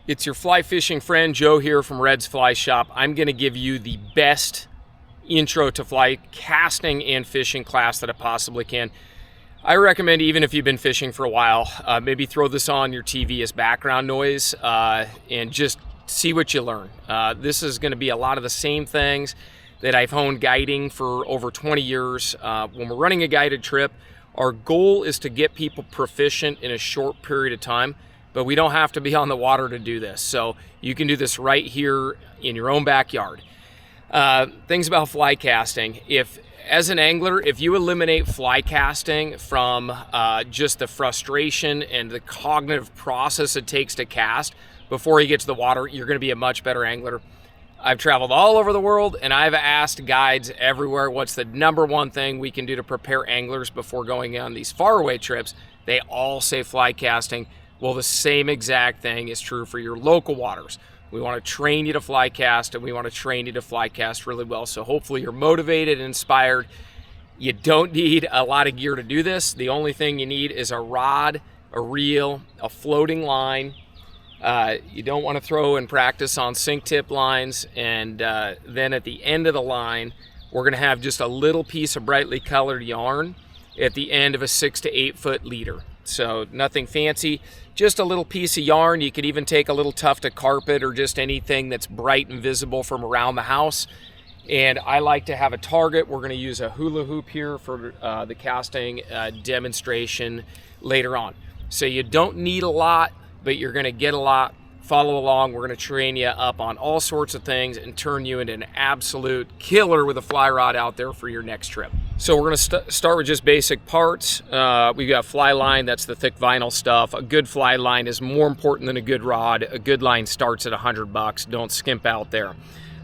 It's your fly fishing friend Joe here from Red's Fly Shop. I'm going to give you the best intro to fly casting and fishing class that I possibly can. I recommend, even if you've been fishing for a while, maybe throw this on your TV as background noise and just see what you learn. This is going to be a lot of the same things that I've honed guiding for over 20 years. When we're running a guided trip, our goal is to get people proficient in a short period of time, but we don't have to be on the water to do this. So you can do this right here in your own backyard. Things about fly casting. As an angler, if you eliminate fly casting from just the frustration and the cognitive process it takes to cast before you get to the water, you're going to be a much better angler. I've traveled all over the world and I've asked guides everywhere what's the number one thing we can do to prepare anglers before going on these faraway trips. They all say fly casting. Well, the same exact thing is true for your local waters. We want to train you to fly cast, and we want to train you to fly cast really well. So hopefully you're motivated and inspired. You don't need a lot of gear to do this. The only thing you need is a rod, a reel, a floating line. You don't want to throw and practice on sink tip lines. And then at the end of the line, we're going to have just a little piece of brightly colored yarn at the end of a 6 to 8 foot leader. So nothing fancy, just a little piece of yarn. You could even take a little tuft of carpet or just anything that's bright and visible from around the house. And I like to have a target. We're going to use a hula hoop here for the casting demonstration later on. So you don't need a lot, but you're going to get a lot. Follow along. We're going to train you up on all sorts of things and turn you into an absolute killer with a fly rod out there for your next trip. So we're going to start with just basic parts. We've got fly line. That's the thick vinyl stuff. A good fly line is more important than a good rod. A good line starts at $100. Don't skimp out there.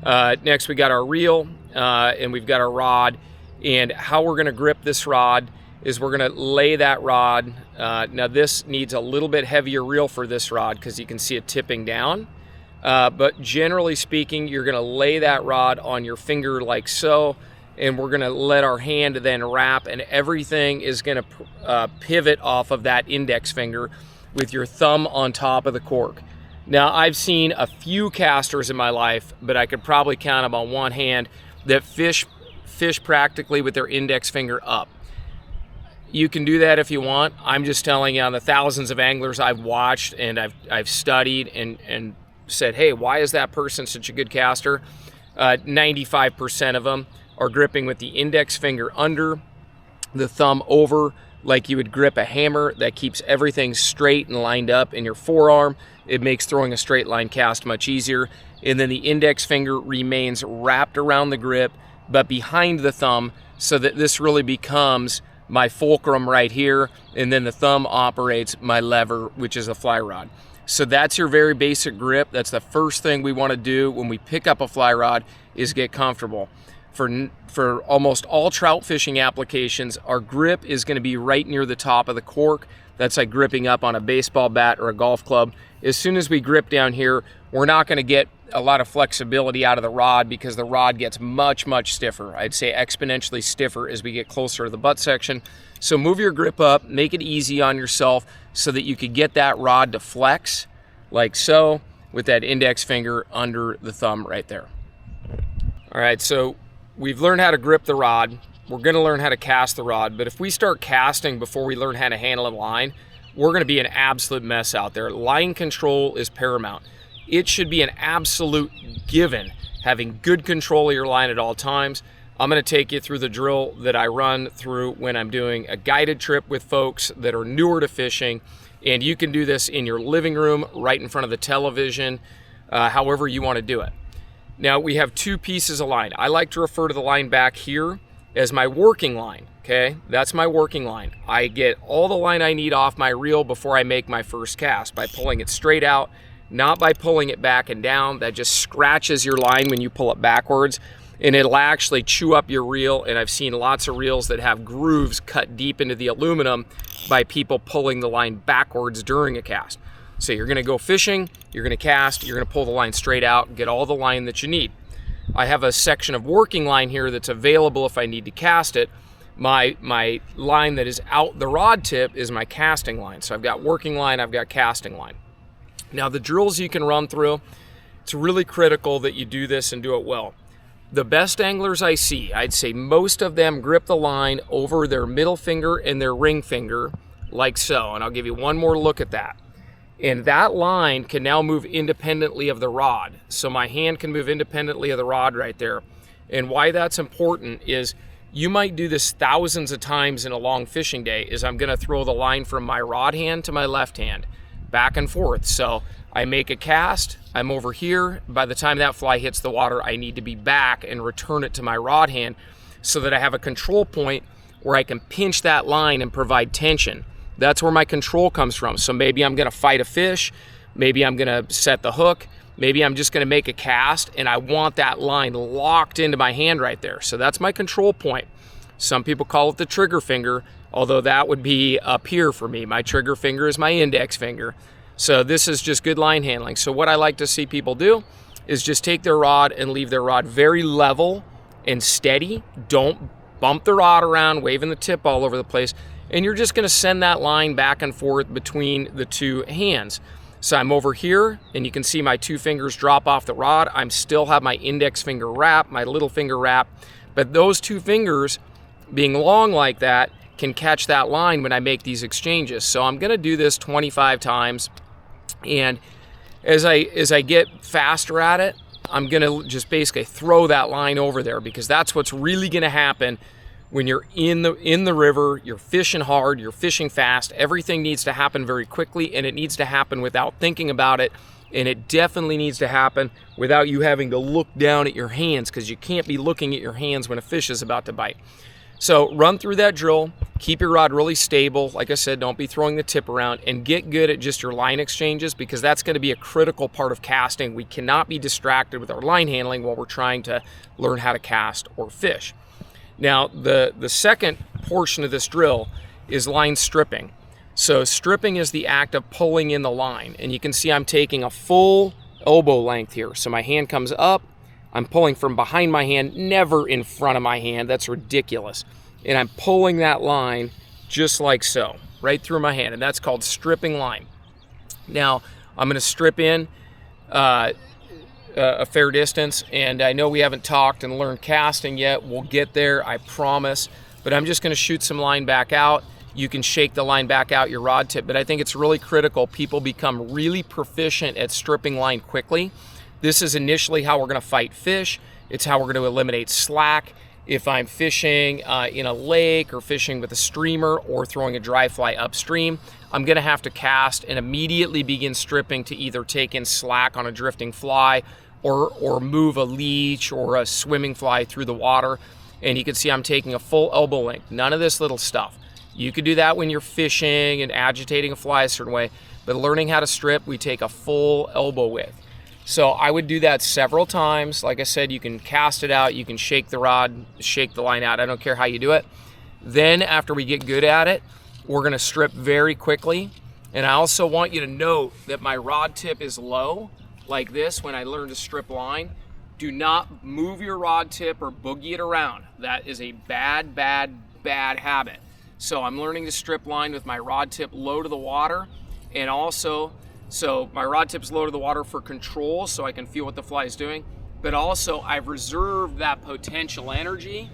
Next, we got our reel and we've got our rod. And how we're going to grip this rod is we're going to lay that rod. Now this needs a little bit heavier reel for this rod because you can see it tipping down. But generally speaking, you're going to lay that rod on your finger like so, and we're going to let our hand then wrap, and everything is going to pivot off of that index finger with your thumb on top of the cork. Now I've seen a few casters in my life, but I could probably count them on one hand, that fish practically with their index finger up. You can do that if you want. I'm just telling you, on the thousands of anglers I've watched and I've studied and said, hey, why is that person such a good caster? 95% of them are gripping with the index finger under, the thumb over, like you would grip a hammer. That keeps everything straight and lined up in your forearm. It makes throwing a straight line cast much easier. And then the index finger remains wrapped around the grip, but behind the thumb, so that this really becomes my fulcrum right here, and then the thumb operates my lever, which is a fly rod. So that's your very basic grip. That's the first thing we want to do when we pick up a fly rod, is get comfortable. For almost all trout fishing applications, our grip is going to be right near the top of the cork. That's like gripping up on a baseball bat or a golf club. As soon as we grip down here, we're not going to get a lot of flexibility out of the rod because the rod gets much, much stiffer. I'd say exponentially stiffer as we get closer to the butt section. So move your grip up, make it easy on yourself so that you could get that rod to flex like so, with that index finger under the thumb right there. All right, so we've learned how to grip the rod. We're going to learn how to cast the rod, but if we start casting before we learn how to handle a line, we're going to be an absolute mess out there. Line control is paramount. It should be an absolute given, having good control of your line at all times. I'm going to take you through the drill that I run through when I'm doing a guided trip with folks that are newer to fishing, and you can do this in your living room, right in front of the television, however you want to do it. Now, we have two pieces of line. I like to refer to the line back here as my working line, okay? That's my working line. I get all the line I need off my reel before I make my first cast by pulling it straight out, not by pulling it back and down. That just scratches your line when you pull it backwards, and it'll actually chew up your reel. And I've seen lots of reels that have grooves cut deep into the aluminum by people pulling the line backwards during a cast. So you're going to go fishing, you're going to cast, you're going to pull the line straight out and get all the line that you need. I have a section of working line here that's available if I need to cast it. My line that is out the rod tip is my casting line. So I've got working line, I've got casting line. Now, the drills you can run through, it's really critical that you do this and do it well. The best anglers I see, I'd say most of them grip the line over their middle finger and their ring finger like so. And I'll give you one more look at that. And that line can now move independently of the rod. So my hand can move independently of the rod right there. And why that's important is you might do this thousands of times in a long fishing day, is I'm gonna throw the line from my rod hand to my left hand, back and forth. So I make a cast, I'm over here. By the time that fly hits the water, I need to be back and return it to my rod hand so that I have a control point where I can pinch that line and provide tension. That's where my control comes from. So maybe I'm gonna fight a fish, maybe I'm gonna set the hook, maybe I'm just gonna make a cast, and I want that line locked into my hand right there. So that's my control point. Some people call it the trigger finger, although that would be up here for me. My trigger finger is my index finger. So this is just good line handling. So what I like to see people do is just take their rod and leave their rod very level and steady. Don't bump the rod around, waving the tip all over the place. And you're just gonna send that line back and forth between the two hands. So I'm over here, and you can see my two fingers drop off the rod. I still have my index finger wrap, my little finger wrap, but those two fingers being long like that can catch that line when I make these exchanges. So I'm gonna do this 25 times. And as I get faster at it, I'm gonna just basically throw that line over there, because that's what's really gonna happen when you're in the river, you're fishing hard, you're fishing fast. Everything needs to happen very quickly, and it needs to happen without thinking about it. And it definitely needs to happen without you having to look down at your hands, because you can't be looking at your hands when a fish is about to bite. So run through that drill, keep your rod really stable. Like I said, don't be throwing the tip around, and get good at just your line exchanges, because that's going to be a critical part of casting. We cannot be distracted with our line handling while we're trying to learn how to cast or fish. Now, the second portion of this drill is line stripping. So stripping is the act of pulling in the line, and you can see I'm taking a full elbow length here. So my hand comes up, I'm pulling from behind my hand, never in front of my hand. That's ridiculous. And I'm pulling that line just like so, right through my hand, and that's called stripping line. Now, I'm gonna strip in a fair distance, and I know we haven't talked and learned casting yet. We'll get there, I promise. But I'm just gonna shoot some line back out. You can shake the line back out your rod tip, but I think it's really critical people become really proficient at stripping line quickly. This is initially how we're gonna fight fish. It's how we're gonna eliminate slack. If I'm fishing in a lake, or fishing with a streamer, or throwing a dry fly upstream, I'm gonna have to cast and immediately begin stripping to either take in slack on a drifting fly, or move a leech or a swimming fly through the water. And you can see I'm taking a full elbow length, none of this little stuff. You could do that when you're fishing and agitating a fly a certain way, but learning how to strip, we take a full elbow width. So I would do that several times. Like I said, you can cast it out, you can shake the rod, shake the line out. I don't care how you do it. Then after we get good at it, we're gonna strip very quickly. And I also want you to note that my rod tip is low, like this when I learn to strip line. Do not move your rod tip or boogie it around. That is a bad, bad, bad habit. So I'm learning to strip line with my rod tip low to the water, and also, so my rod tip's low to the water for control, so I can feel what the fly is doing, but also I've reserved that potential energy.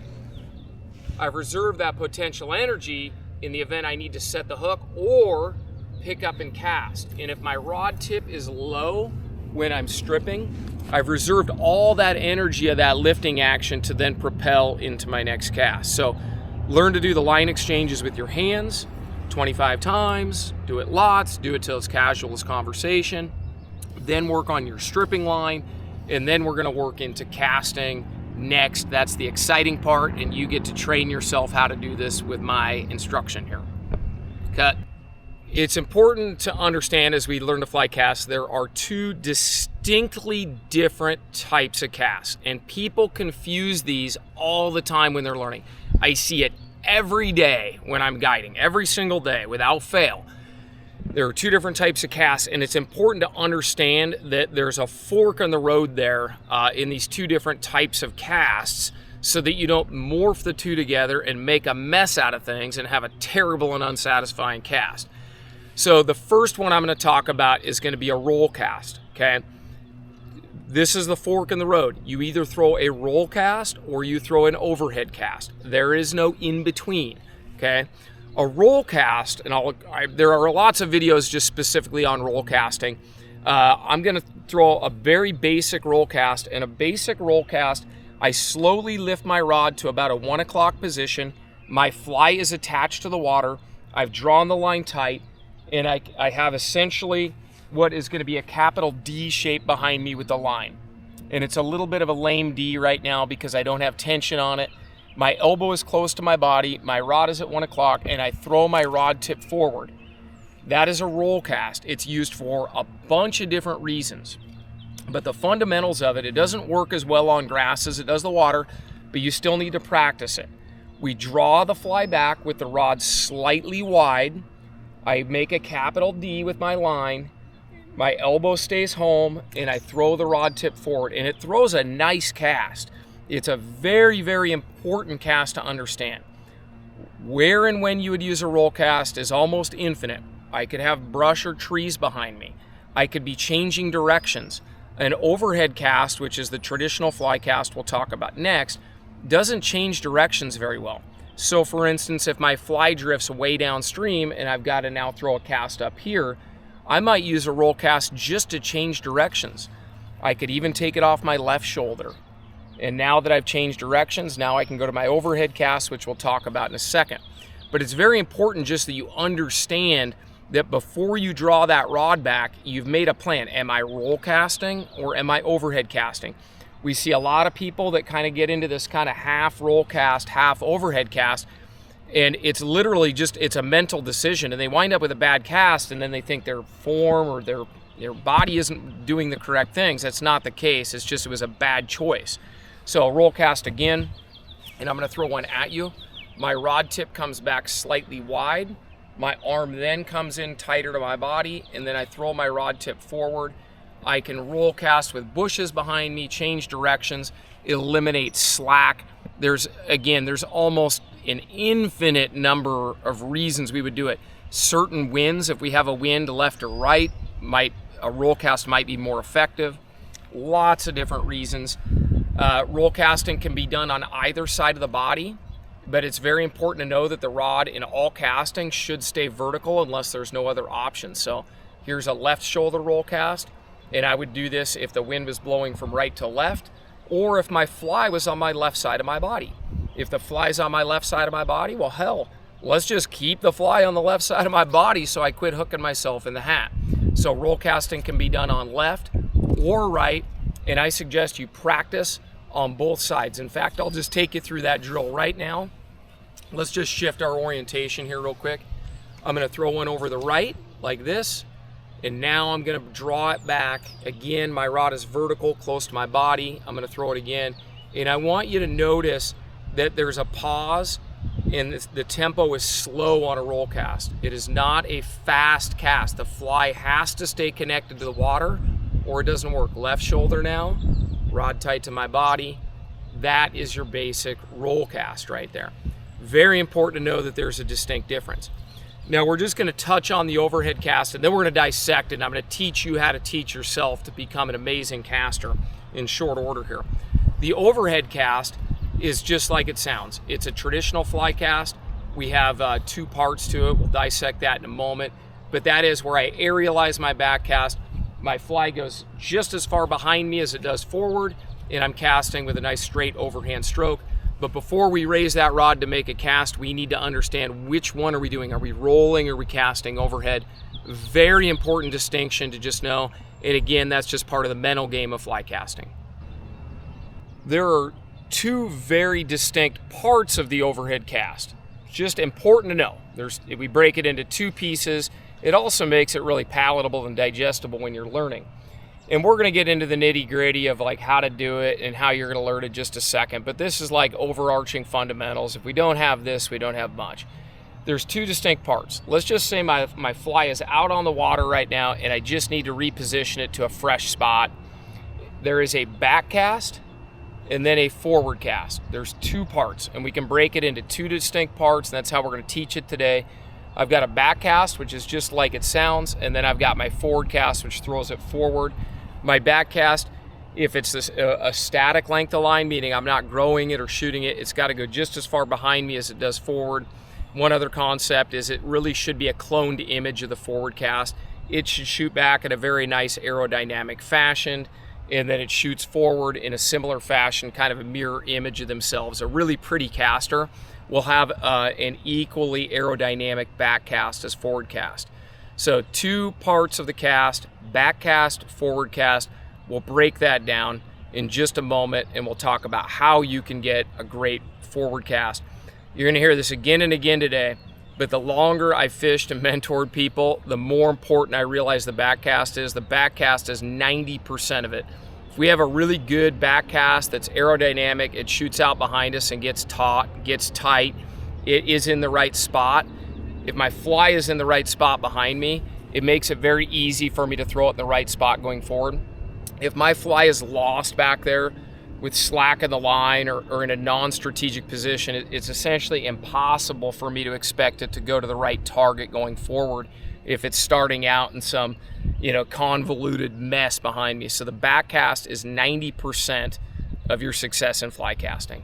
I've reserved that potential energy in the event I need to set the hook or pick up and cast. And if my rod tip is low when I'm stripping, I've reserved all that energy of that lifting action to then propel into my next cast. So learn to do the line exchanges with your hands 25 times, do it lots, do it till it's casual as conversation, then work on your stripping line, and then we're gonna work into casting next. That's the exciting part, and you get to train yourself how to do this with my instruction here. Cut. It's important to understand as we learn to fly cast, there are two distinctly different types of casts, and people confuse these all the time when they're learning. I see it every day when I'm guiding, every single day without fail. There are two different types of casts, and it's important to understand that there's a fork on the road there in these two different types of casts, so that you don't morph the two together and make a mess out of things and have a terrible and unsatisfying cast. So the first one I'm going to talk about is going to be a roll cast, okay? This is the fork in the road. You either throw a roll cast or you throw an overhead cast. There is no in between, okay? A roll cast, and there are lots of videos just specifically on roll casting. I'm going to throw a very basic roll cast. And a basic roll cast, I slowly lift my rod to about a 1 o'clock position. My fly is attached to the water. I've drawn the line tight, and I have essentially what is going to be a capital D shape behind me with the line. And it's a little bit of a lame D right now because I don't have tension on it. My elbow is close to my body, my rod is at 1 o'clock, and I throw my rod tip forward. That is a roll cast. It's used for a bunch of different reasons. But the fundamentals of it, it doesn't work as well on grass as it does the water, but you still need to practice it. We draw the fly back with the rod slightly wide. I make a capital D with my line. My elbow stays home, and I throw the rod tip forward, and it throws a nice cast. It's a very, very important cast to understand. Where and when you would use a roll cast is almost infinite. I could have brush or trees behind me. I could be changing directions. An overhead cast, which is the traditional fly cast we'll talk about next, doesn't change directions very well. So for instance, if my fly drifts way downstream and I've got to now throw a cast up here, I might use a roll cast just to change directions. I could even take it off my left shoulder. And now that I've changed directions, now I can go to my overhead cast, which we'll talk about in a second. But it's very important just that you understand that before you draw that rod back, you've made a plan. Am I roll casting or am I overhead casting? We see a lot of people that kind of get into this kind of half roll cast, half overhead cast, and it's literally just, it's a mental decision, and they wind up with a bad cast, and then they think their form or their body isn't doing the correct things. That's not the case. It's just, it was a bad choice. So I'll roll cast again, and I'm going to throw one at you. My rod tip comes back slightly wide. My arm then comes in tighter to my body, and then I throw my rod tip forward. I can roll cast with bushes behind me, change directions, eliminate slack. There's almost an infinite number of reasons we would do it. Certain winds, if we have a wind left or right, a roll cast might be more effective. Lots of different reasons. Roll casting can be done on either side of the body, but it's very important to know that the rod in all casting should stay vertical unless there's no other option. So here's a left shoulder roll cast, and I would do this if the wind was blowing from right to left, or if my fly was on my left side of my body. If the fly's on my left side of my body, well, hell, let's just keep the fly on the left side of my body so I quit hooking myself in the hat. So roll casting can be done on left or right, and I suggest you practice on both sides. In fact, I'll just take you through that drill right now. Let's just shift our orientation here real quick. I'm going to throw one over the right like this, and now I'm going to draw it back. Again, my rod is vertical, close to my body. I'm going to throw it again, and I want you to notice that there's a pause, and the tempo is slow on a roll cast. It is not a fast cast. The fly has to stay connected to the water or it doesn't work. Left shoulder now, rod tight to my body. That is your basic roll cast right there. Very important to know that there's a distinct difference. Now we're just going to touch on the overhead cast, and then we're going to dissect it, and I'm going to teach you how to teach yourself to become an amazing caster in short order here. The overhead cast is just like it sounds. It's a traditional fly cast. We have 2 parts to it. We'll dissect that in a moment. But that is where I aerialize my back cast. My fly goes just as far behind me as it does forward, and I'm casting with a nice straight overhand stroke. But before we raise that rod to make a cast, we need to understand which one are we doing. Are we rolling or are we casting overhead? Very important distinction to just know. And again, that's just part of the mental game of fly casting. There are 2 very distinct parts of the overhead cast. Just important to know. We break it into 2 pieces. It also makes it really palatable and digestible when you're learning. And we're going to get into the nitty-gritty of like how to do it and how you're going to learn in just a second. But this is like overarching fundamentals. If we don't have this, we don't have much. There's 2 distinct parts. Let's just say my fly is out on the water right now and I just need to reposition it to a fresh spot. There is a back cast and then a forward cast. There's 2 parts, and we can break it into 2 distinct parts, and that's how we're going to teach it today. I've got a back cast, which is just like it sounds, and then I've got my forward cast, which throws it forward. My back cast, if it's a static length of line, meaning I'm not growing it or shooting it, it's got to go just as far behind me as it does forward. One other concept is it really should be a cloned image of the forward cast. It should shoot back in a very nice aerodynamic fashion, and then it shoots forward in a similar fashion, kind of a mirror image of themselves. A really pretty caster will have an equally aerodynamic back cast as forward cast. So 2 parts of the cast, back cast, forward cast. We'll break that down in just a moment, and we'll talk about how you can get a great forward cast. You're going to hear this again and again today, but the longer I fished and mentored people, the more important I realize the back cast is. The back cast is 90% of it. If we have a really good back cast that's aerodynamic, it shoots out behind us and gets taut, gets tight, it is in the right spot. If my fly is in the right spot behind me, it makes it very easy for me to throw it in the right spot going forward. If my fly is lost back there with slack in the line or in a non-strategic position, it's essentially impossible for me to expect it to go to the right target going forward if it's starting out in some, convoluted mess behind me. So the back cast is 90% of your success in fly casting.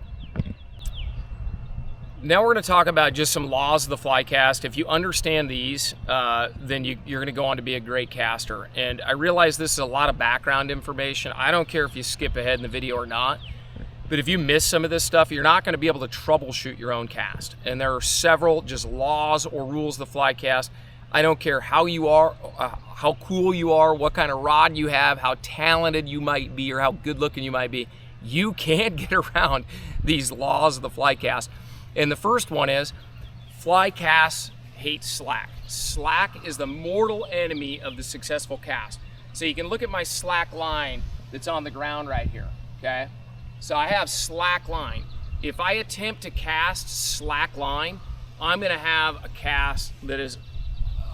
Now we're going to talk about just some laws of the fly cast. If you understand these, then you're going to go on to be a great caster. And I realize this is a lot of background information. I don't care if you skip ahead in the video or not, but if you miss some of this stuff, you're not going to be able to troubleshoot your own cast. And there are several just laws or rules of the fly cast. I don't care how you are, how cool you are, what kind of rod you have, how talented you might be, or how good looking you might be. You can't get around these laws of the fly cast. And the first one is fly casts hate slack. Slack is the mortal enemy of the successful cast. So you can look at my slack line that's on the ground right here, okay? So I have slack line. If I attempt to cast slack line, I'm gonna have a cast that is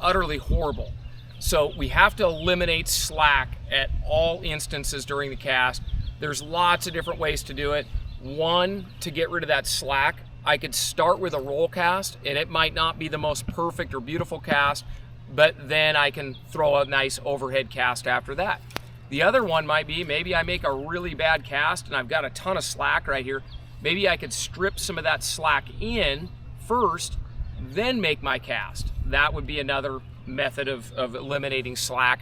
utterly horrible. So we have to eliminate slack at all instances during the cast. There's lots of different ways to do it. One, to get rid of that slack, I could start with a roll cast, and it might not be the most perfect or beautiful cast, but then I can throw a nice overhead cast after that. The other one might be, maybe I make a really bad cast and I've got a ton of slack right here. Maybe I could strip some of that slack in first, then make my cast. That would be another method of eliminating slack.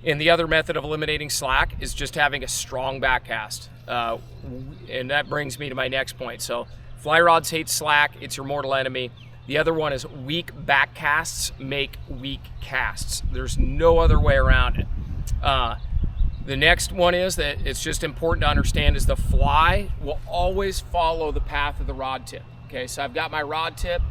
And the other method of eliminating slack is just having a strong back cast. And that brings me to my next point. So fly rods hate slack, it's your mortal enemy. The other one is weak back casts make weak casts. There's no other way around it. The next one is that it's just important to understand is the fly will always follow the path of the rod tip. Okay, so I've got my rod tip.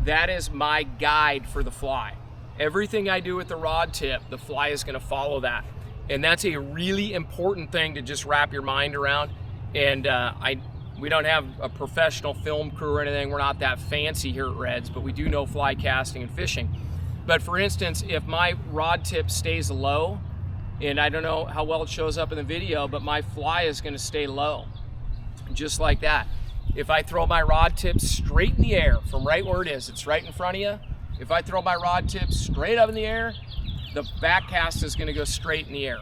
That is my guide for the fly. Everything I do with the rod tip, the fly is going to follow that. And that's a really important thing to just wrap your mind around. And we don't have a professional film crew or anything. We're not that fancy here at Reds, but we do know fly casting and fishing. But for instance, if my rod tip stays low, and I don't know how well it shows up in the video, but my fly is going to stay low, just like that. If I throw my rod tip straight in the air from right where it is, it's right in front of you. If I throw my rod tip straight up in the air, the back cast is going to go straight in the air.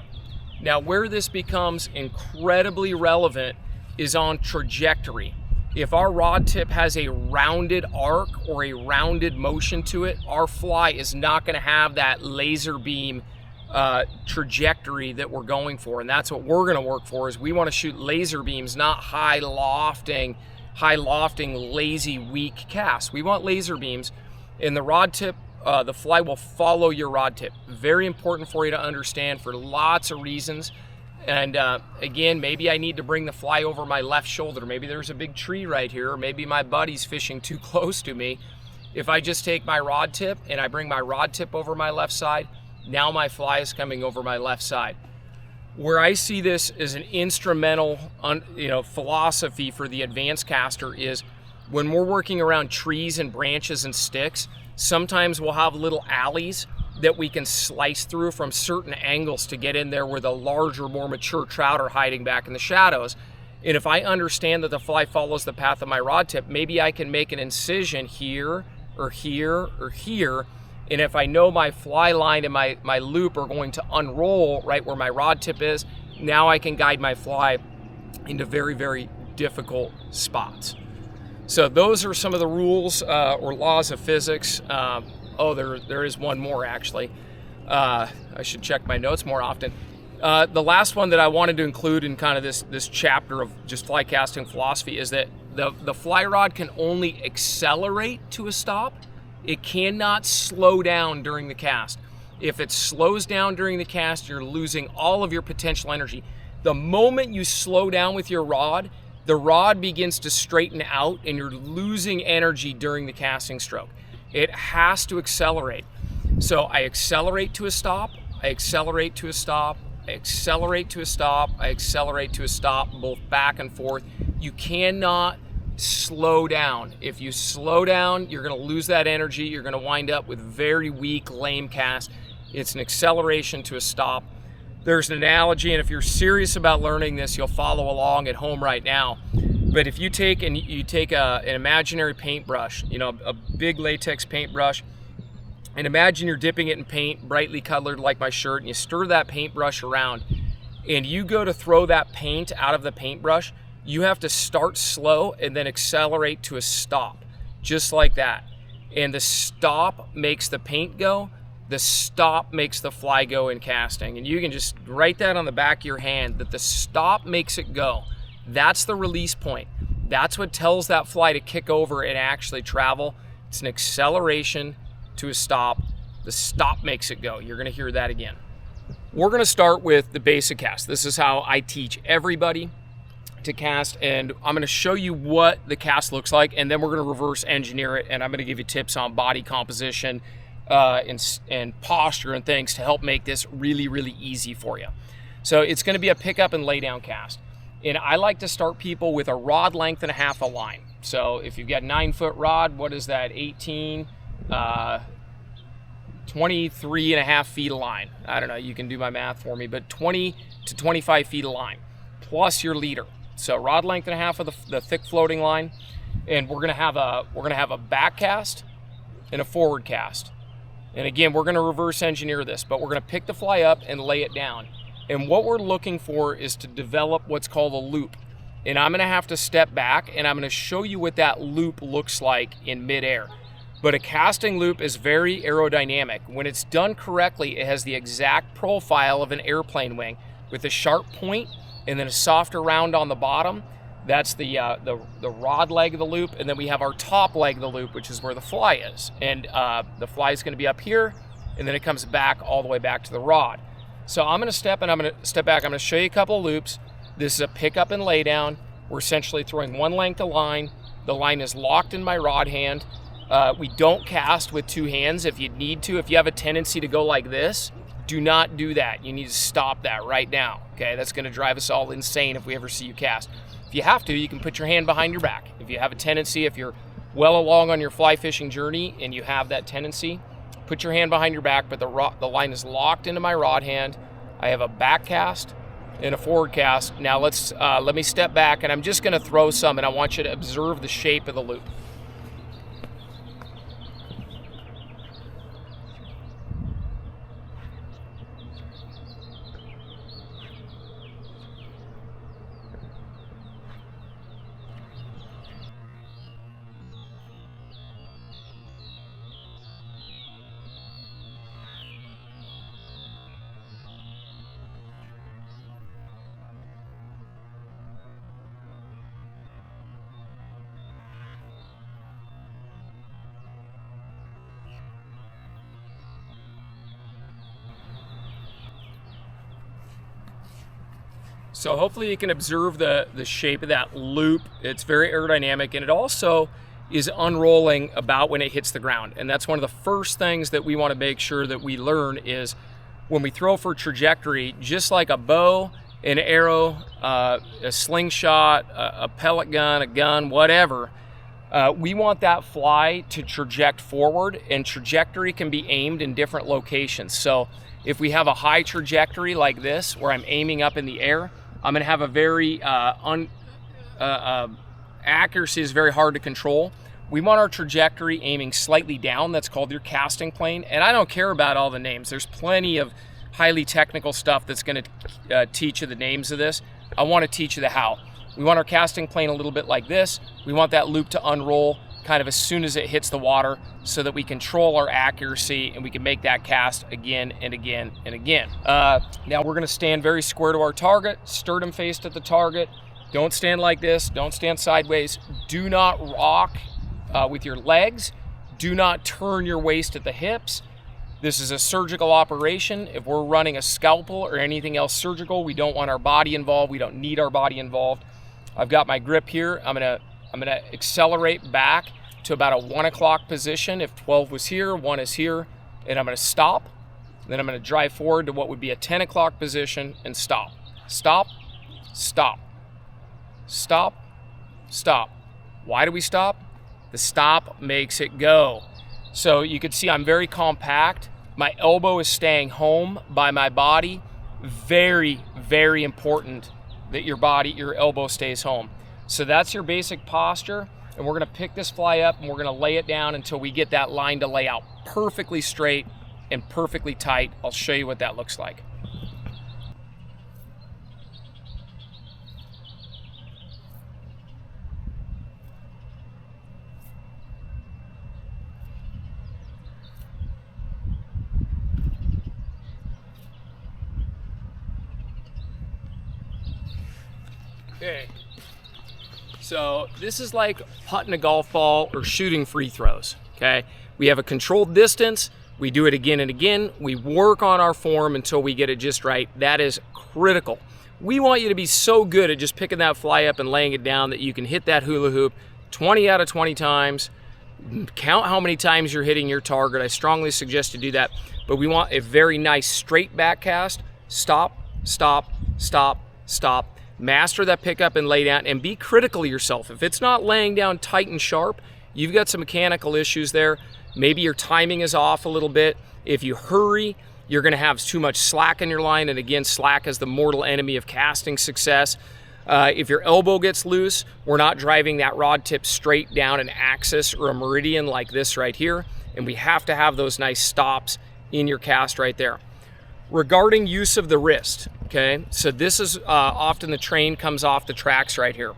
Now, where this becomes incredibly relevant is on trajectory. If our rod tip has a rounded arc or a rounded motion to it, our fly is not going to have that laser beam trajectory that we're going for. And that's what we're going to work for, is we want to shoot laser beams, not high lofting, lazy, weak casts. We want laser beams. And the rod tip, the fly will follow your rod tip. Very important for you to understand for lots of reasons. And again, maybe I need to bring the fly over my left shoulder. Maybe there's a big tree right here, or maybe my buddy's fishing too close to me. If I just take my rod tip and I bring my rod tip over my left side, now my fly is coming over my left side. Where I see this as an instrumental philosophy for the advanced caster is when we're working around trees and branches and sticks, sometimes we'll have little alleys that we can slice through from certain angles to get in there where the larger, more mature trout are hiding back in the shadows. And if I understand that the fly follows the path of my rod tip, maybe I can make an incision here or here or here. And if I know my fly line and my loop are going to unroll right where my rod tip is, now I can guide my fly into very, very difficult spots. So those are some of the rules or laws of physics. There is one more actually. I should check my notes more often. The last one that I wanted to include in kind of this chapter of just fly casting philosophy is that the fly rod can only accelerate to a stop. It cannot slow down during the cast. If it slows down during the cast, you're losing all of your potential energy. The moment you slow down with your rod, the rod begins to straighten out and you're losing energy during the casting stroke. It has to accelerate. So I accelerate to a stop, I accelerate to a stop, I accelerate to a stop, I accelerate to a stop, both back and forth. You cannot slow down. If you slow down, you're going to lose that energy. You're going to wind up with very weak, lame cast. It's an acceleration to a stop. There's an analogy, and if you're serious about learning this, you'll follow along at home right now. But if you take an imaginary paintbrush, a big latex paintbrush, and imagine you're dipping it in paint, brightly colored like my shirt, and you stir that paintbrush around, and you go to throw that paint out of the paintbrush, you have to start slow and then accelerate to a stop, just like that. And the stop makes the paint go, the stop makes the fly go in casting. And you can just write that on the back of your hand, that the stop makes it go. That's the release point. That's what tells that fly to kick over and actually travel. It's an acceleration to a stop. The stop makes it go. You're gonna hear that again. We're gonna start with the basic cast. This is how I teach everybody to cast, and I'm going to show you what the cast looks like, and then we're going to reverse engineer it, and I'm going to give you tips on body composition and posture and things to help make this really, really easy for you. So it's going to be a pickup and lay down cast, and I like to start people with a rod length and a half a line. So if you've got 9-foot rod, what is that? 18, 23 and a half feet of line. I don't know, you can do my math for me, but 20 to 25 feet of line plus your leader. So rod length and a half of the thick floating line, and we're gonna have a back cast and a forward cast. And again, we're gonna reverse engineer this, but we're gonna pick the fly up and lay it down. And what we're looking for is to develop what's called a loop. And I'm gonna have to step back and I'm gonna show you what that loop looks like in midair. But a casting loop is very aerodynamic. When it's done correctly, it has the exact profile of an airplane wing with a sharp point and then a softer round on the bottom. That's the rod leg of the loop, and then we have our top leg of the loop, which is where the fly is. And the fly is going to be up here, and then it comes back all the way back to the rod. So I'm going to step and I'm going to step back. I'm going to show you a couple of loops. This is a pickup and lay down. We're essentially throwing one length of line. The line is locked in my rod hand. We don't cast with two hands. If you need to, if you have a tendency to go like this, do not do that. You need to stop that right now. Okay, that's going to drive us all insane if we ever see you cast. If you have to, you can put your hand behind your back. If you have a tendency, if you're well along on your fly fishing journey and you have that tendency, put your hand behind your back, but the line is locked into my rod hand. I have a back cast and a forward cast. Now let me step back, and I'm just going to throw some, and I want you to observe the shape of the loop. So hopefully you can observe the shape of that loop. It's very aerodynamic, and it also is unrolling about when it hits the ground. And that's one of the first things that we want to make sure that we learn is when we throw for trajectory, just like a bow, an arrow, a slingshot, a pellet gun, a gun, whatever, we want that fly to traject forward, and trajectory can be aimed in different locations. So if we have a high trajectory like this, where I'm aiming up in the air, I'm going to have a very accuracy is very hard to control. We want our trajectory aiming slightly down. That's called your casting plane. And I don't care about all the names. There's plenty of highly technical stuff that's going to teach you the names of this. I want to teach you the how. We want our casting plane a little bit like this. We want that loop to unroll kind of as soon as it hits the water so that we control our accuracy and we can make that cast again and again and again. Now we're going to stand very square to our target, sternum faced at the target. Don't stand like this. Don't stand sideways. Do not rock with your legs. Do not turn your waist at the hips. This is a surgical operation. If we're running a scalpel or anything else surgical, we don't want our body involved. We don't need our body involved. I've got my grip here. I'm gonna accelerate back to about a 1 o'clock position. If 12 was here, 1 is here, and I'm gonna stop. Then I'm gonna drive forward to what would be a 10 o'clock position and stop. Stop, stop, stop, stop. Why do we stop? The stop makes it go. So you can see I'm very compact. My elbow is staying home by my body. Very, very important that your elbow stays home. So that's your basic posture. And we're gonna pick this fly up and we're gonna lay it down until we get that line to lay out perfectly straight and perfectly tight. I'll show you what that looks like. Okay, so this is like putting a golf ball or shooting free throws, okay? We have a controlled distance, we do it again and again, we work on our form until we get it just right. That is critical. We want you to be so good at just picking that fly up and laying it down that you can hit that hula hoop 20 out of 20 times. Count how many times you're hitting your target. I strongly suggest you do that, but we want a very nice straight back cast. Stop, stop, stop, stop. Master that pickup and lay down and be critical of yourself. If it's not laying down tight and sharp, you've got some mechanical issues there. Maybe your timing is off a little bit. If you hurry, you're gonna have too much slack in your line, and again, slack is the mortal enemy of casting success. If your elbow gets loose, we're not driving that rod tip straight down an axis or a meridian like this right here, and we have to have those nice stops in your cast right there. Regarding use of the wrist, okay, so this is often the train comes off the tracks right here.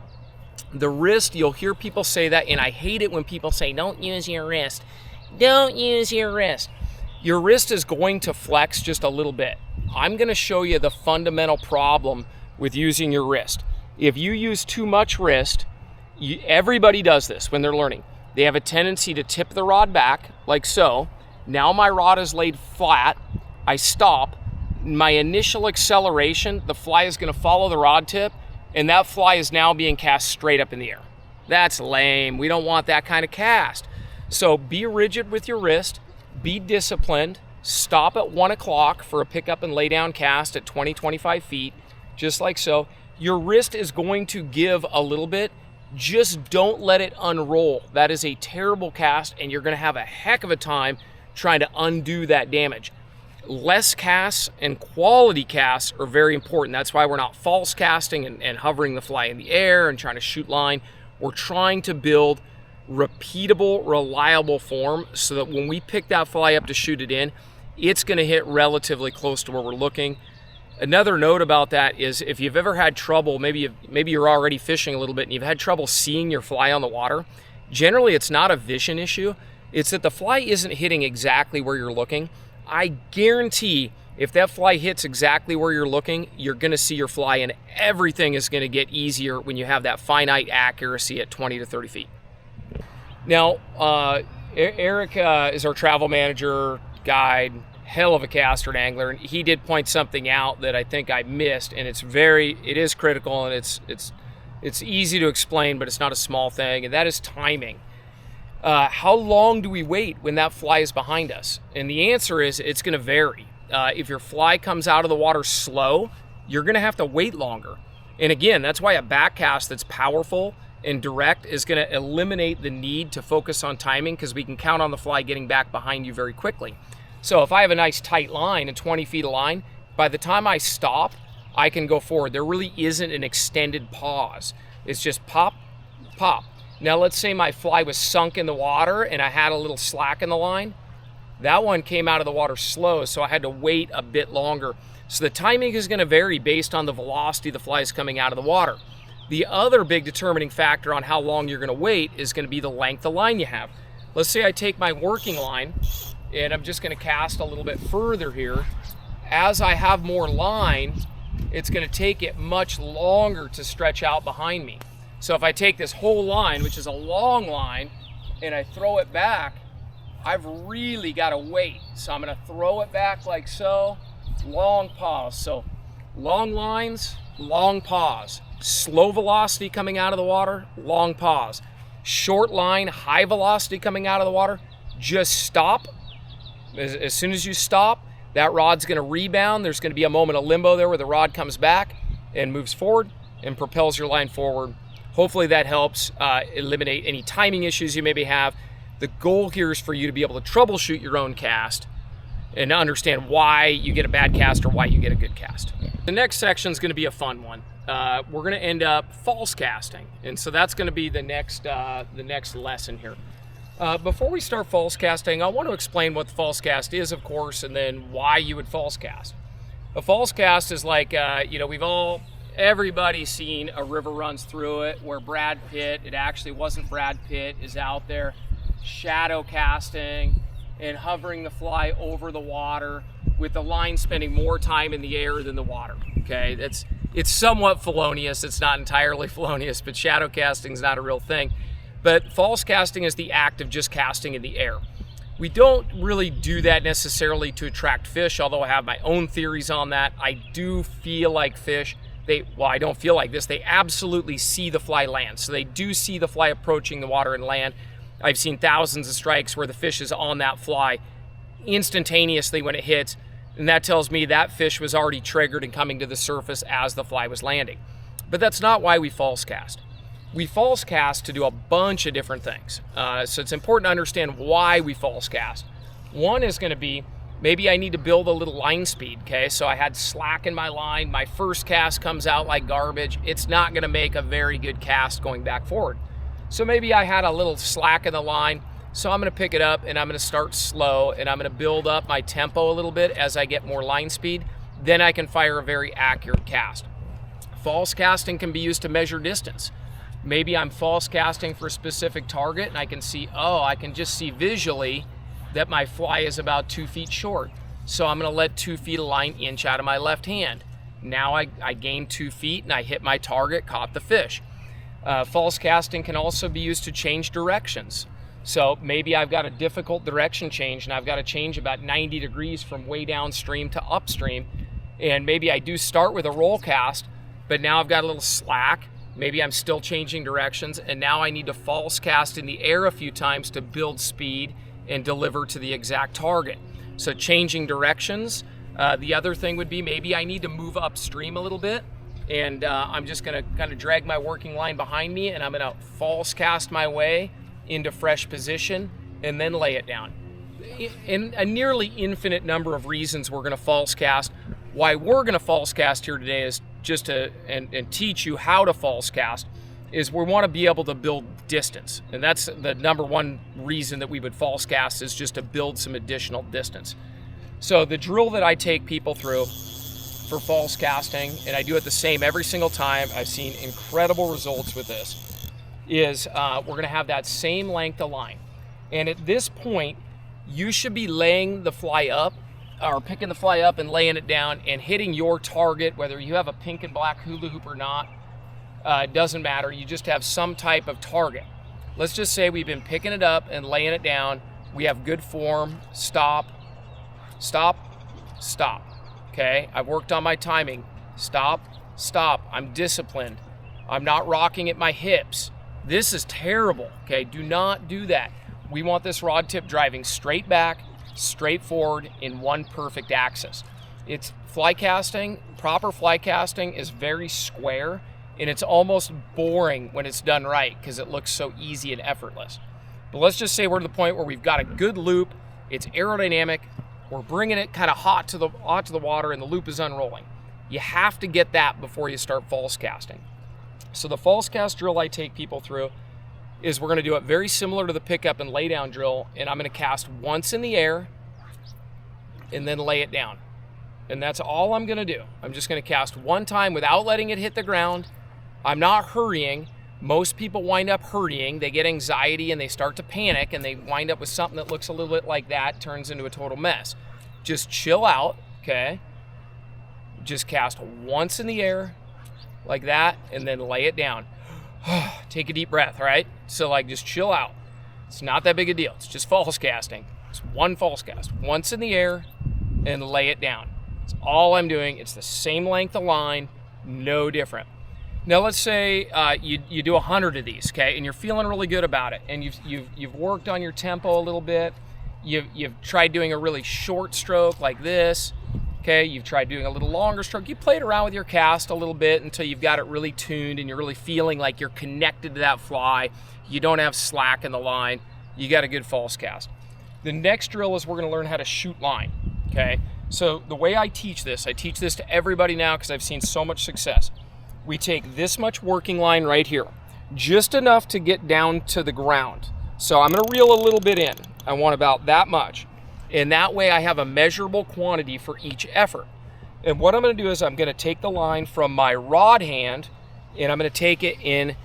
The wrist, you'll hear people say that, and I hate it when people say, don't use your wrist. Don't use your wrist. Your wrist is going to flex just a little bit. I'm gonna show you the fundamental problem with using your wrist. If you use too much wrist, everybody does this when they're learning. They have a tendency to tip the rod back, like so. Now my rod is laid flat, I stop. My initial acceleration, the fly is gonna follow the rod tip, and that fly is now being cast straight up in the air. That's lame. We don't want that kind of cast. So be rigid with your wrist, be disciplined, stop at 1 o'clock for a pickup and lay down cast at 20, 25 feet, just like so. Your wrist is going to give a little bit, just don't let it unroll. That is a terrible cast, and you're gonna have a heck of a time trying to undo that damage. Less casts and quality casts are very important. That's why we're not false casting and hovering the fly in the air and trying to shoot line. We're trying to build repeatable, reliable form so that when we pick that fly up to shoot it in, it's gonna hit relatively close to where we're looking. Another note about that is if you've ever had trouble, maybe you're already fishing a little bit and you've had trouble seeing your fly on the water, generally it's not a vision issue. It's that the fly isn't hitting exactly where you're looking. I guarantee if that fly hits exactly where you're looking, you're gonna see your fly, and everything is gonna get easier when you have that finite accuracy at 20 to 30 feet. Now, Eric is our travel manager, guide, hell of a caster and angler, and he did point something out that I think I missed, and it is critical, and it's easy to explain, but it's not a small thing, and that is timing. How long do we wait when that fly is behind us? And the answer is it's gonna vary. If your fly comes out of the water slow, you're gonna have to wait longer. And again, that's why a backcast that's powerful and direct is gonna eliminate the need to focus on timing, because we can count on the fly getting back behind you very quickly. So if I have a nice tight line and 20 feet of line, by the time I stop, I can go forward. There really isn't an extended pause. It's just pop, pop. Now let's say my fly was sunk in the water and I had a little slack in the line. That one came out of the water slow, so I had to wait a bit longer. So the timing is going to vary based on the velocity the fly is coming out of the water. The other big determining factor on how long you're going to wait is going to be the length of line you have. Let's say I take my working line and I'm just going to cast a little bit further here. As I have more line, it's going to take it much longer to stretch out behind me. So if I take this whole line, which is a long line, and I throw it back, I've really got to wait. So I'm going to throw it back like so, long pause. So long lines, long pause. Slow velocity coming out of the water, long pause. Short line, high velocity coming out of the water, just stop. As soon as you stop, that rod's going to rebound. There's going to be a moment of limbo there where the rod comes back and moves forward and propels your line forward. Hopefully that helps eliminate any timing issues you maybe have. The goal here is for you to be able to troubleshoot your own cast and understand why you get a bad cast or why you get a good cast. The next section is going to be a fun one. We're going to end up false casting, and so that's going to be the next lesson here. Before we start false casting, I want to explain what the false cast is, of course, and then why you would false cast. A false cast is like, everybody's seen A River Runs Through It, where Brad Pitt, it actually wasn't Brad Pitt, is out there shadow casting and hovering the fly over the water with the line spending more time in the air than the water. Okay, it's somewhat felonious. It's not entirely felonious, but shadow casting is not a real thing. But false casting is the act of just casting in the air. We don't really do that necessarily to attract fish, although I have my own theories on that. I do feel like fish, I don't feel like this, they absolutely see the fly land. So they do see the fly approaching the water and land. I've seen thousands of strikes where the fish is on that fly instantaneously when it hits, and that tells me that fish was already triggered and coming to the surface as the fly was landing. But that's not why we false cast. We false cast to do a bunch of different things. So it's important to understand why we false cast. One is going to be, maybe I need to build a little line speed, okay? So I had slack in my line, my first cast comes out like garbage. It's not going to make a very good cast going back forward. So maybe I had a little slack in the line, so I'm going to pick it up and I'm going to start slow and I'm going to build up my tempo a little bit as I get more line speed. Then I can fire a very accurate cast. False casting can be used to measure distance. Maybe I'm false casting for a specific target and I can see, I can just see visually that my fly is about 2 feet short. So I'm going to let 2 feet of line inch out of my left hand. Now I gain 2 feet and I hit my target, caught the fish. False casting can also be used to change directions. So maybe I've got a difficult direction change and I've got to change about 90 degrees from way downstream to upstream. And maybe I do start with a roll cast, but now I've got a little slack. Maybe I'm still changing directions and now I need to false cast in the air a few times to build speed and deliver to the exact target. So changing directions. The other thing would be maybe I need to move upstream a little bit. And I'm just going to kind of drag my working line behind me and I'm going to false cast my way into fresh position and then lay it down. In a nearly infinite number of reasons we're going to false cast. Why we're going to false cast here today is just to and teach you how to false cast is we want to be able to build distance. And that's the number one reason that we would false cast is just to build some additional distance. So the drill that I take people through for false casting, and I do it the same every single time, I've seen incredible results with this, is we're going to have that same length of line. And at this point, you should be laying the fly up, or picking the fly up and laying it down and hitting your target, whether you have a pink and black hula hoop or not, it doesn't matter. You just have some type of target. Let's just say we've been picking it up and laying it down. We have good form, stop, stop, stop. Okay, I've worked on my timing. Stop, stop. I'm disciplined. I'm not rocking at my hips. This is terrible. Okay, do not do that. We want this rod tip driving straight back, straight forward in one perfect axis. It's fly casting. Proper fly casting is very square, and it's almost boring when it's done right because it looks so easy and effortless. But let's just say we're to the point where we've got a good loop. It's aerodynamic. We're bringing it kind of hot to the water and the loop is unrolling. You have to get that before you start false casting. So the false cast drill I take people through is we're gonna do it very similar to the pickup and lay down drill, and I'm gonna cast once in the air and then lay it down. And that's all I'm gonna do. I'm just gonna cast one time without letting it hit the ground. I'm not hurrying. Most people wind up hurrying. They get anxiety and they start to panic and they wind up with something that looks a little bit like that, turns into a total mess. Just chill out, okay? Just cast once in the air like that and then lay it down. Take a deep breath, all right? So like just chill out. It's not that big a deal. It's just false casting. It's one false cast. Once in the air and lay it down. That's all I'm doing. It's the same length of line, no different. Now let's say you do 100 of these, okay, and you're feeling really good about it, and you've worked on your tempo a little bit. You've tried doing a really short stroke like this, okay. You've tried doing a little longer stroke. You played around with your cast a little bit until you've got it really tuned, and you're really feeling like you're connected to that fly. You don't have slack in the line. You got a good false cast. The next drill is we're going to learn how to shoot line, okay. So the way I teach this to everybody now because I've seen so much success. We take this much working line right here, just enough to get down to the ground. So I'm gonna reel a little bit in. I want about that much. And that way I have a measurable quantity for each effort. And what I'm gonna do is I'm gonna take the line from my rod hand and I'm gonna take it in,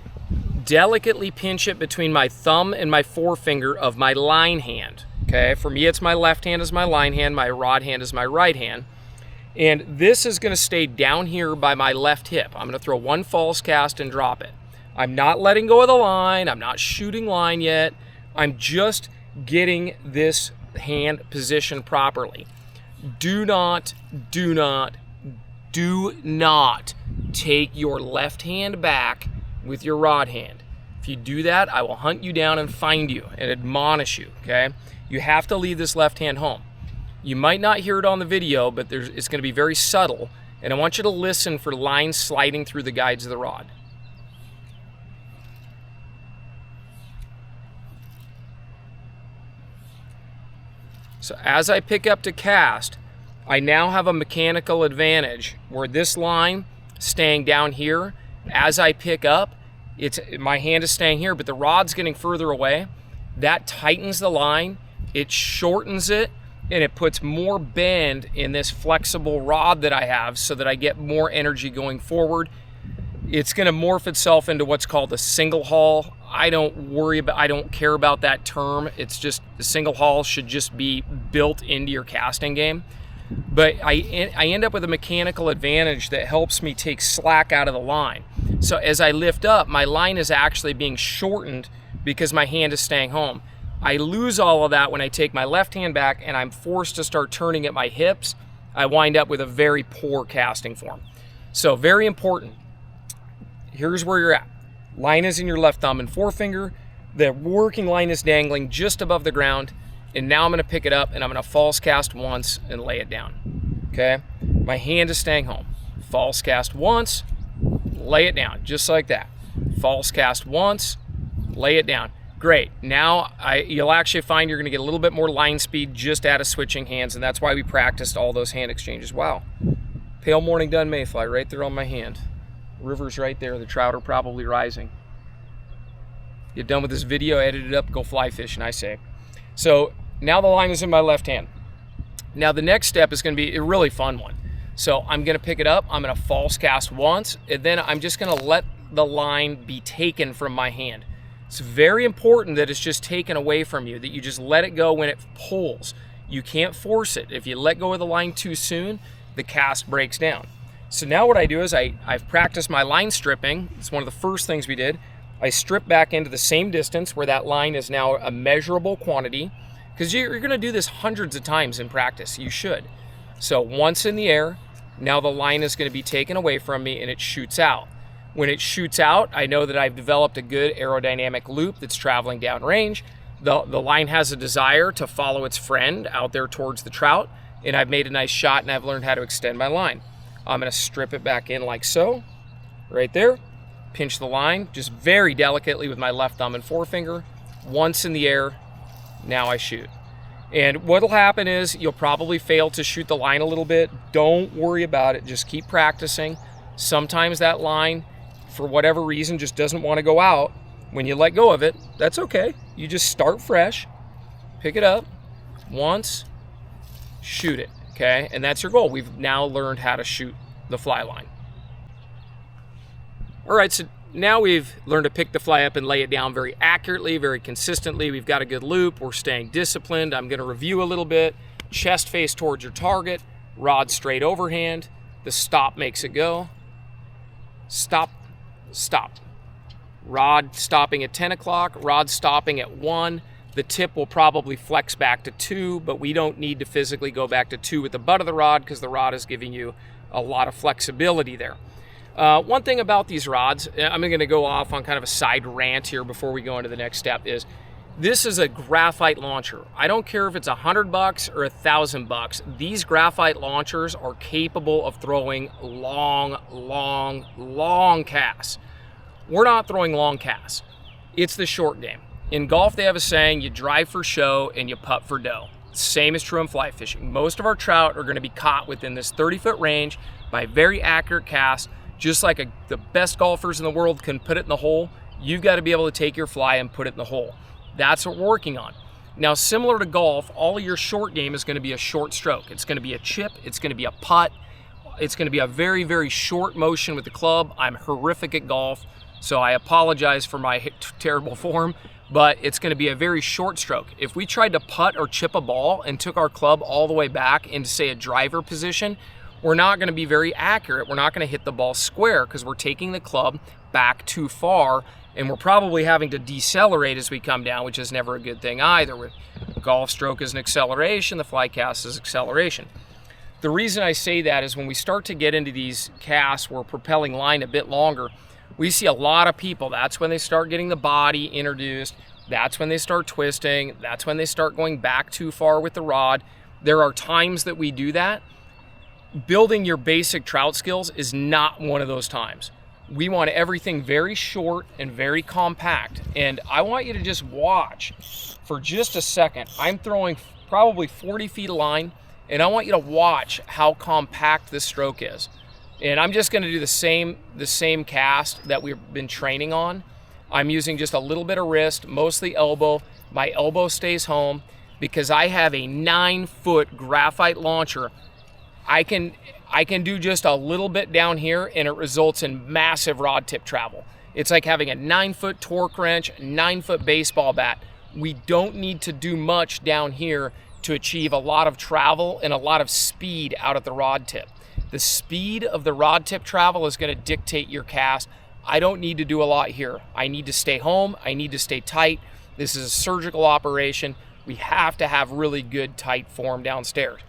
delicately pinch it between my thumb and my forefinger of my line hand. Okay, for me it's my left hand is my line hand, my rod hand is my right hand. And this is going to stay down here by my left hip. I'm going to throw one false cast and drop it. I'm not letting go of the line. I'm not shooting line yet. I'm just getting this hand positioned properly. Do not take your left hand back with your rod hand. If you do that, I will hunt you down and find you and admonish you, okay? You have to leave this left hand home. You might not hear it on the video, but it's going to be very subtle, and I want you to listen for lines sliding through the guides of the rod. So as I pick up to cast, I now have a mechanical advantage where this line staying down here, as I pick up, my hand is staying here, but the rod's getting further away. That tightens the line, it shortens it, and it puts more bend in this flexible rod that I have so that I get more energy going forward. It's gonna morph itself into what's called a single haul. I don't care about that term. It's just, the single haul should just be built into your casting game. But I end up with a mechanical advantage that helps me take slack out of the line. So as I lift up, my line is actually being shortened because my hand is staying home. I lose all of that when I take my left hand back and I'm forced to start turning at my hips. I wind up with a very poor casting form. So very important. Here's where you're at. Line is in your left thumb and forefinger. The working line is dangling just above the ground. And now I'm gonna pick it up and I'm gonna false cast once and lay it down, okay? My hand is staying home. False cast once, lay it down, just like that. False cast once, lay it down. Great, now you'll actually find you're gonna get a little bit more line speed just out of switching hands, and that's why we practiced all those hand exchanges. Wow, pale morning dun mayfly right there on my hand. River's right there, the trout are probably rising. Get done with this video, edit it up, go fly fishing, I say. So now the line is in my left hand. Now the next step is gonna be a really fun one. So I'm gonna pick it up, I'm gonna false cast once, and then I'm just gonna let the line be taken from my hand. It's very important that it's just taken away from you, that you just let it go when it pulls. You can't force it. If you let go of the line too soon, the cast breaks down. So now what I do is I've practiced my line stripping. It's one of the first things we did. I strip back into the same distance where that line is now a measurable quantity, because you're gonna do this hundreds of times in practice, you should. So once in the air, now the line is gonna be taken away from me and it shoots out. When it shoots out, I know that I've developed a good aerodynamic loop that's traveling downrange. The line has a desire to follow its friend out there towards the trout, and I've made a nice shot and I've learned how to extend my line. I'm gonna strip it back in like so, right there. Pinch the line just very delicately with my left thumb and forefinger. Once in the air, now I shoot. And what'll happen is you'll probably fail to shoot the line a little bit. Don't worry about it, just keep practicing. Sometimes that line, for whatever reason, just doesn't want to go out. When you let go of it, that's okay. You just start fresh, pick it up once, shoot it, okay? And that's your goal. We've now learned how to shoot the fly line. All right, so now we've learned to pick the fly up and lay it down very accurately, very consistently. We've got a good loop. We're staying disciplined. I'm going to review a little bit. Chest face towards your target, rod straight overhand. The stop makes it go. Stop, stop. Rod stopping at 10 o'clock, rod stopping at 1. The tip will probably flex back to 2, but we don't need to physically go back to 2 with the butt of the rod because the rod is giving you a lot of flexibility there. One thing about these rods, I'm going to go off on kind of a side rant here before we go into the next step, is this is a graphite launcher. I don't care if it's $100 or $1,000. These graphite launchers are capable of throwing long casts. We're not throwing long casts. It's the short game. In golf, they have a saying, you drive for show and you putt for dough. Same is true in fly fishing. Most of our trout are going to be caught within this 30-foot range by very accurate casts. Just like the best golfers in the world can put it in the hole, you've got to be able to take your fly and put it in the hole. That's what we're working on. Now, similar to golf, all of your short game is going to be a short stroke. It's going to be a chip. It's going to be a putt. It's going to be a very, very short motion with the club. I'm horrific at golf, so I apologize for my terrible form, but it's going to be a very short stroke. If we tried to putt or chip a ball and took our club all the way back into, say, a driver position, we're not going to be very accurate. We're not going to hit the ball square because we're taking the club back too far, and we're probably having to decelerate as we come down, which is never a good thing either. Golf stroke is an acceleration, the fly cast is acceleration. The reason I say that is when we start to get into these casts where propelling line a bit longer, we see a lot of people, that's when they start getting the body introduced, that's when they start twisting, that's when they start going back too far with the rod. There are times that we do that. Building your basic trout skills is not one of those times. We want everything very short and very compact. And I want you to just watch for just a second. I'm throwing probably 40 feet of line, and I want you to watch how compact this stroke is. And I'm just going to do the same cast that we've been training on. I'm using just a little bit of wrist, mostly elbow. My elbow stays home because I have a 9-foot graphite launcher. I can do just a little bit down here and it results in massive rod tip travel. It's like having a 9-foot torque wrench, 9-foot baseball bat. We don't need to do much down here to achieve a lot of travel and a lot of speed out at the rod tip. The speed of the rod tip travel is going to dictate your cast. I don't need to do a lot here. I need to stay home. I need to stay tight. This is a surgical operation. We have to have really good tight form downstairs.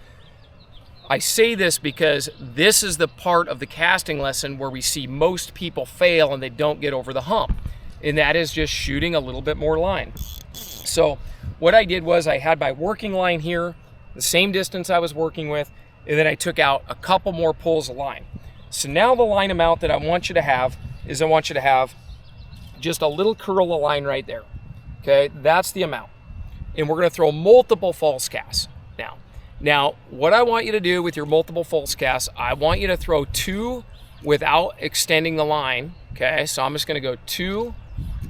I say this because this is the part of the casting lesson where we see most people fail and they don't get over the hump. And that is just shooting a little bit more line. So what I did was I had my working line here, the same distance I was working with, and then I took out a couple more pulls of line. So now the line amount that I want you to have is I want you to have just a little curl of line right there. Okay, that's the amount. And we're going to throw multiple false casts now. Now, what I want you to do with your multiple false casts, I want you to throw 2 without extending the line. Okay, so I'm just going to go 2,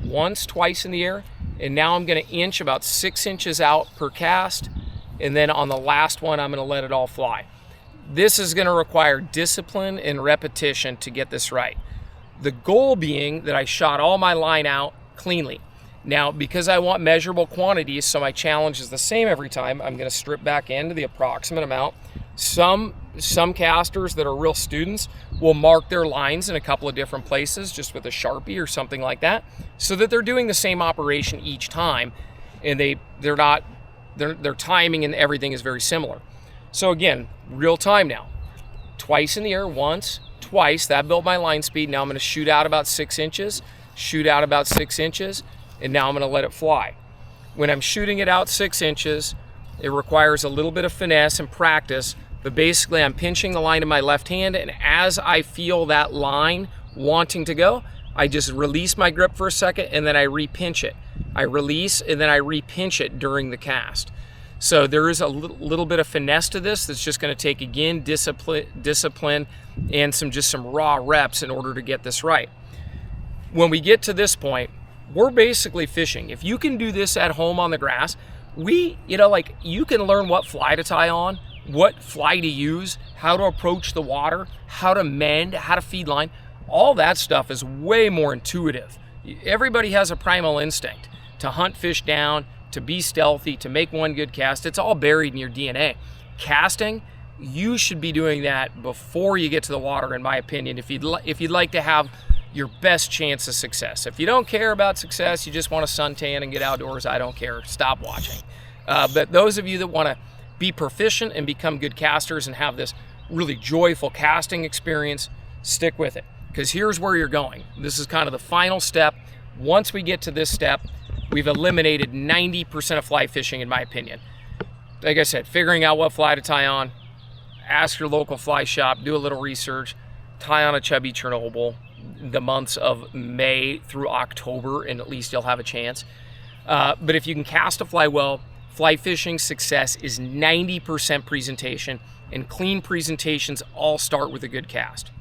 once, twice in the air, and now I'm going to inch about 6 inches out per cast, and then on the last one, I'm going to let it all fly. This is going to require discipline and repetition to get this right. The goal being that I shot all my line out cleanly. Now, because I want measurable quantities, so my challenge is the same every time, I'm going to strip back into the approximate amount. Some casters that are real students will mark their lines in a couple of different places just with a Sharpie or something like that, so that they're doing the same operation each time, and their timing and everything is very similar. So again, real time now. Twice in the air, once, twice, that built my line speed. Now I'm going to shoot out about 6 inches, shoot out about 6 inches, and now I'm going to let it fly. When I'm shooting it out 6 inches, it requires a little bit of finesse and practice, but basically I'm pinching the line in my left hand, and as I feel that line wanting to go, I just release my grip for a second, and then I repinch it. I release, and then I repinch it during the cast. So there is a little bit of finesse to this that's just going to take, again, discipline and some raw reps in order to get this right. When we get to this point, we're basically fishing. If you can do this at home on the grass, you can learn what fly to tie on, what fly to use, how to approach the water, how to mend, how to feed line. All that stuff is way more intuitive. Everybody has a primal instinct to hunt fish down, to be stealthy, to make one good cast. It's all buried in your DNA. Casting, you should be doing that before you get to the water, in my opinion, if you'd like to have your best chance of success. If you don't care about success, you just want to suntan and get outdoors, I don't care. Stop watching. But those of you that want to be proficient and become good casters and have this really joyful casting experience, stick with it. Because here's where you're going. This is kind of the final step. Once we get to this step, we've eliminated 90% of fly fishing, in my opinion. Like I said, figuring out what fly to tie on, ask your local fly shop, do a little research, tie on a chubby Chernobyl the months of May through October, and at least you'll have a chance. But if you can cast a fly well, fly fishing success is 90% presentation, and clean presentations all start with a good cast.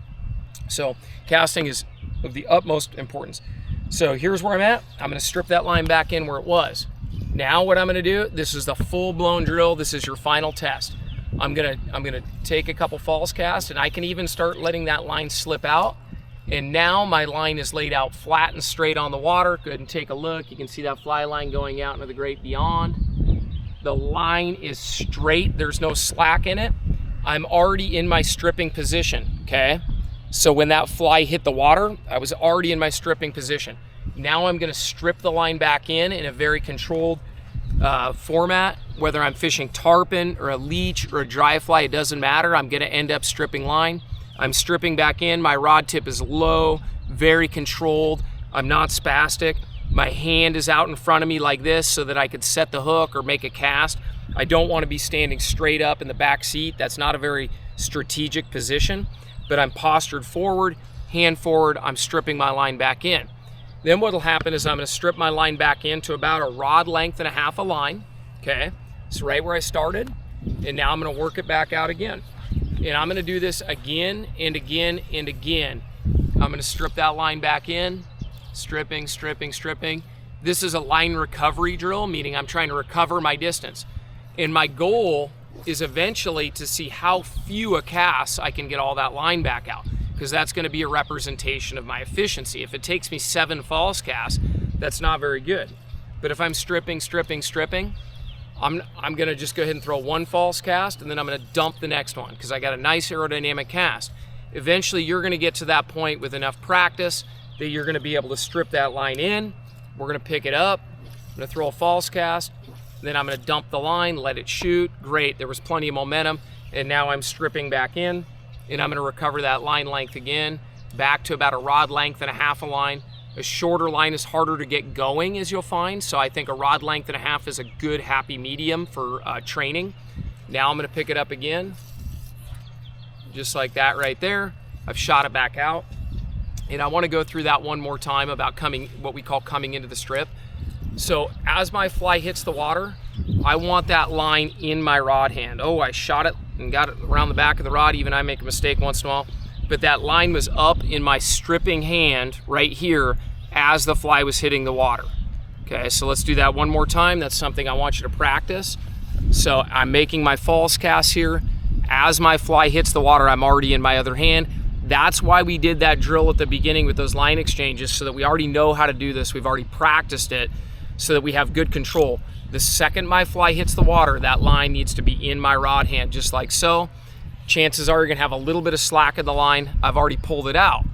So casting is of the utmost importance. So here's where I'm at. I'm going to strip that line back in where it was. Now what I'm going to do, this is the full-blown drill. This is your final test. I'm gonna take a couple false casts, and I can even start letting that line slip out. And now my line is laid out flat and straight on the water. Go ahead and take a look. You can see that fly line going out into the great beyond. The line is straight. There's no slack in it. I'm already in my stripping position, okay? So when that fly hit the water, I was already in my stripping position. Now I'm gonna strip the line back in a very controlled format. Whether I'm fishing tarpon or a leech or a dry fly, it doesn't matter. I'm gonna end up stripping line. I'm stripping back in. My rod tip is low, very controlled. I'm not spastic. My hand is out in front of me like this so that I could set the hook or make a cast. I don't want to be standing straight up in the back seat. That's not a very strategic position, but I'm postured forward, hand forward. I'm stripping my line back in. Then what'll happen is I'm going to strip my line back in to about a rod length and a half a line. Okay, it's right where I started, and now I'm going to work it back out again. And I'm going to do this again and again and again. I'm going to strip that line back in, stripping, stripping, stripping. This is a line recovery drill, meaning I'm trying to recover my distance. And my goal is eventually to see how few a cast I can get all that line back out, because that's going to be a representation of my efficiency. If it takes me 7 false casts, that's not very good. But if I'm stripping, stripping, stripping, I'm going to just go ahead and throw 1 false cast, and then I'm going to dump the next one because I got a nice aerodynamic cast. Eventually, you're going to get to that point with enough practice that you're going to be able to strip that line in. We're going to pick it up. I'm going to throw a false cast. Then I'm going to dump the line, let it shoot. Great, there was plenty of momentum. And now I'm stripping back in, and I'm going to recover that line length again, back to about a rod length and a half a line. A shorter line is harder to get going, as you'll find, so I think a rod length and a half is a good happy medium for training. Now I'm going to pick it up again, just like that right there. I've shot it back out, and I want to go through that one more time about what we call coming into the strip. So as my fly hits the water, I want that line in my rod hand. Oh, I shot it and got it around the back of the rod. Even I make a mistake once in a while. But that line was up in my stripping hand right here as the fly was hitting the water. Okay, so let's do that one more time. That's something I want you to practice. So I'm making my false cast here. As my fly hits the water, I'm already in my other hand. That's why we did that drill at the beginning with those line exchanges, so that we already know how to do this. We've already practiced it so that we have good control. The second my fly hits the water, that line needs to be in my rod hand, just like so. Chances are you're gonna have a little bit of slack in the line. I've already pulled it out.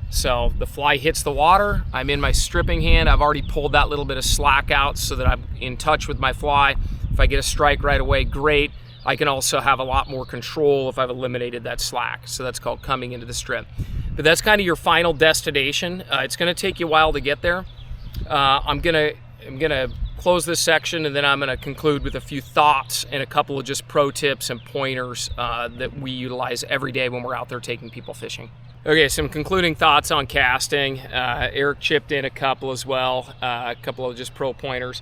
So the fly hits the water, I'm in my stripping hand, I've already pulled that little bit of slack out so that I'm in touch with my fly. If I get a strike right away, great. I can also have a lot more control if I've eliminated that slack. So that's called coming into the strip. But that's kind of your final destination. It's gonna take you a while to get there. I'm gonna close this section, and then I'm gonna conclude with a few thoughts and a couple of just pro tips and pointers that we utilize every day when we're out there taking people fishing. Okay, some concluding thoughts on casting. Eric chipped in a couple as well, a couple of just pro pointers.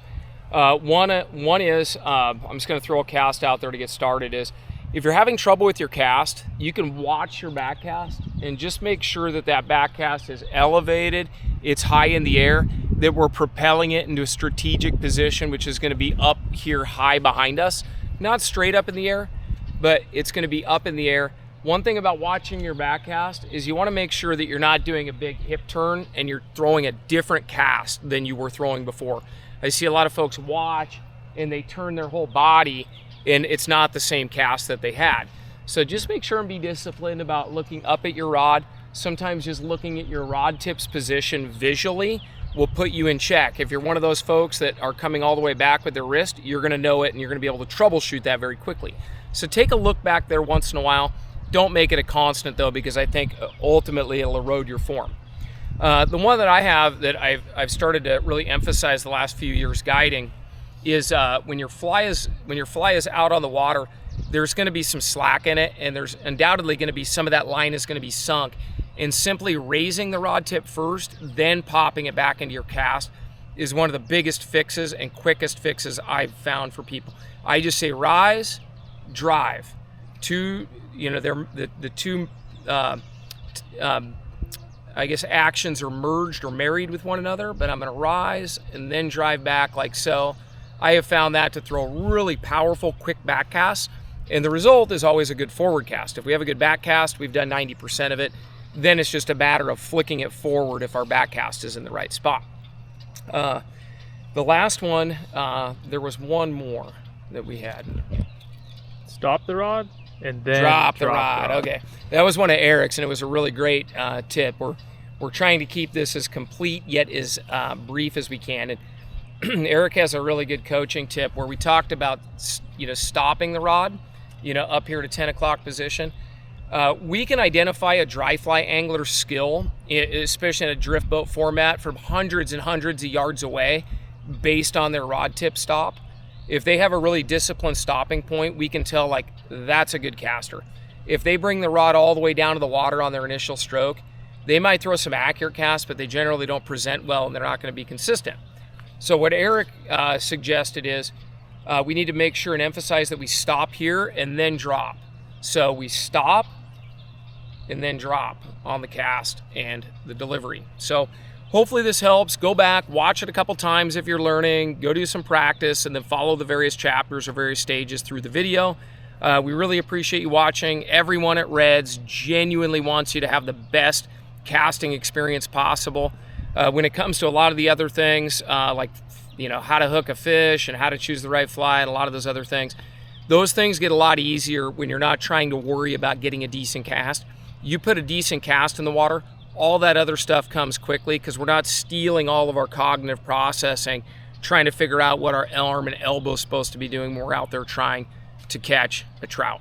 One is, I'm just gonna throw a cast out there to get started, is if you're having trouble with your cast, you can watch your backcast and just make sure that that backcast is elevated, it's high in the air, that we're propelling it into a strategic position, which is going to be up here high behind us, not straight up in the air, but it's going to be up in the air. One thing about watching your backcast is you want to make sure that you're not doing a big hip turn and you're throwing a different cast than you were throwing before. I see a lot of folks watch and they turn their whole body and it's not the same cast that they had. So just make sure and be disciplined about looking up at your rod. Sometimes just looking at your rod tip's position visually will put you in check. If you're one of those folks that are coming all the way back with their wrist, you're going to know it and you're going to be able to troubleshoot that very quickly. So take a look back there once in a while. Don't make it a constant though, because I think ultimately it'll erode your form. The one that I have that I've started to really emphasize the last few years guiding is when your fly is out on the water, there's going to be some slack in it, and there's undoubtedly going to be some of that line is going to be sunk. And simply raising the rod tip first, then popping it back into your cast is one of the biggest fixes and quickest fixes I've found for people. I just say rise, drive. They're the two, I guess, actions are merged or married with one another, but I'm going to rise and then drive back like so. I have found that to throw really powerful, quick back casts, and the result is always a good forward cast. If we have a good back cast, we've done 90% of it. Then it's just a matter of flicking it forward if our back cast is in the right spot. The last one, there was one more that we had. Stop the rod and then drop the rod. Okay, that was one of Eric's, and it was a really great tip. We're trying to keep this as complete yet as brief as we can. And Eric has a really good coaching tip where we talked about stopping the rod, up here to 10 o'clock position. We can identify a dry fly angler skill, especially in a drift boat format, from hundreds and hundreds of yards away based on their rod tip stop. If they have a really disciplined stopping point, we can tell like that's a good caster. If they bring the rod all the way down to the water on their initial stroke, they might throw some accurate casts, but they generally don't present well and they're not going to be consistent. So what Eric suggested is we need to make sure and emphasize that we stop here and then drop. So we stop and then drop on the cast and the delivery. So hopefully this helps. Go back, watch it a couple times if you're learning, go do some practice, and then follow the various chapters or various stages through the video. We really appreciate you watching. Everyone at Reds genuinely wants you to have the best casting experience possible. When it comes to a lot of the other things, like how to hook a fish and how to choose the right fly and a lot of those other things, those things get a lot easier when you're not trying to worry about getting a decent cast. You put a decent cast in the water, all that other stuff comes quickly because we're not stealing all of our cognitive processing, trying to figure out what our arm and elbow is supposed to be doing when we're out there trying to catch a trout.